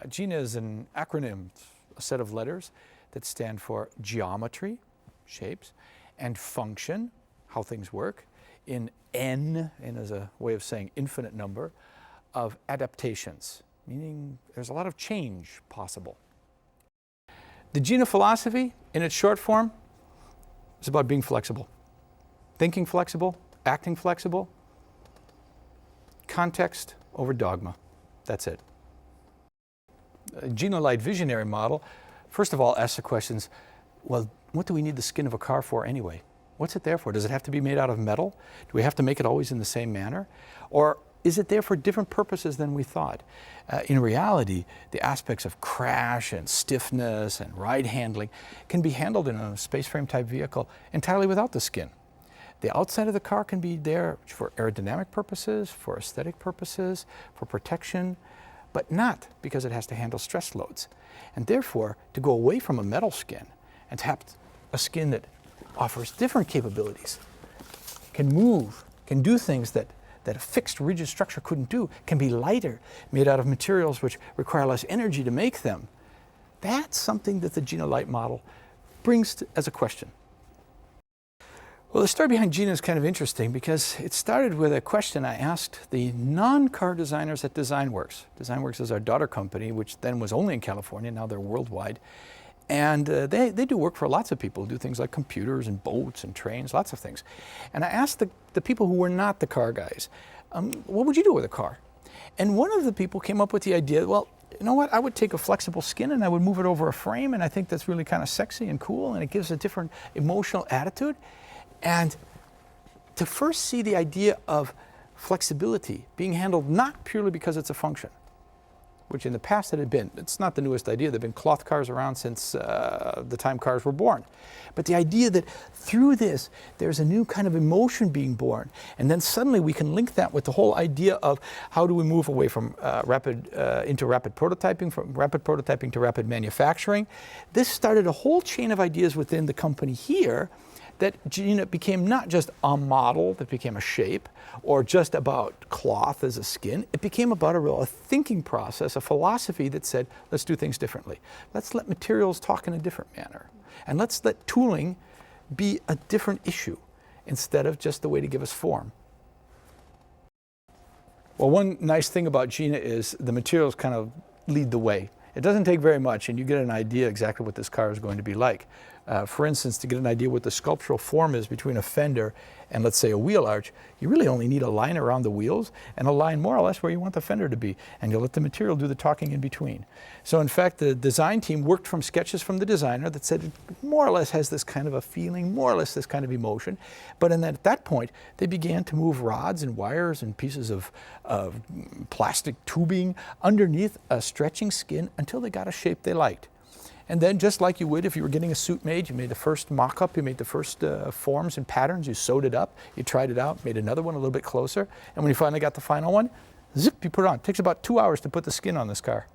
GINA is an acronym, a set of letters that stand for geometry, shapes, and function, how things work, in N is a way of saying infinite number, of adaptations, meaning there's a lot of change possible. The GINA philosophy, in its short form, is about being flexible. Thinking flexible, acting flexible, context over dogma. That's it. A GINA Light visionary model, first of all, asks the questions, well, what do we need the skin of a car for anyway? What's it there for? Does it have to be made out of metal? Do we have to make it always in the same manner? Or is it there for different purposes than we thought? In reality, the aspects of crash and stiffness and ride handling can be handled in a space frame type vehicle entirely without the skin. The outside of the car can be there for aerodynamic purposes, for aesthetic purposes, for protection, but not because it has to handle stress loads. And therefore, to go away from a metal skin and to have a skin that offers different capabilities, can move, can do things that a fixed rigid structure couldn't do, can be lighter, made out of materials which require less energy to make them. That's something that the GINA Light model brings as a question. Well, the story behind GINA is kind of interesting because it started with a question I asked the non-car designers at DesignWorks. DesignWorks is our daughter company, which then was only in California, now they're worldwide. And they do work for lots of people, do things like computers and boats and trains, lots of things. And I asked the people who were not the car guys, what would you do with a car? And one of the people came up with the idea, well, you know what, I would take a flexible skin and I would move it over a frame, and I think that's really kind of sexy and cool, and it gives a different emotional attitude. And to first see the idea of flexibility being handled not purely because it's a function, which in the past it had been. It's not the newest idea. There have been cloth cars around since the time cars were born. But the idea that through this, there's a new kind of emotion being born. And then suddenly we can link that with the whole idea of how do we move away from into rapid prototyping, from rapid prototyping to rapid manufacturing. This started a whole chain of ideas within the company here that GINA became not just a model that became a shape or just about cloth as a skin. It became about a thinking process, a philosophy that said, let's do things differently. Let's let materials talk in a different manner. And let's let tooling be a different issue instead of just the way to give us form. Well, one nice thing about GINA is the materials kind of lead the way. It doesn't take very much and you get an idea exactly what this car is going to be like. For instance, to get an idea what the sculptural form is between a fender and, let's say, a wheel arch, you really only need a line around the wheels and a line more or less where you want the fender to be, and you'll let the material do the talking in between. So in fact, the design team worked from sketches from the designer that said it more or less has this kind of a feeling, more or less this kind of emotion, but at that point, they began to move rods and wires and pieces of plastic tubing underneath a stretching skin until they got a shape they liked. And then, just like you would if you were getting a suit made, you made the first mock-up, you made the first forms and patterns, you sewed it up, you tried it out, made another one a little bit closer, and when you finally got the final one, zip, you put it on. It takes about 2 hours to put the skin on this car.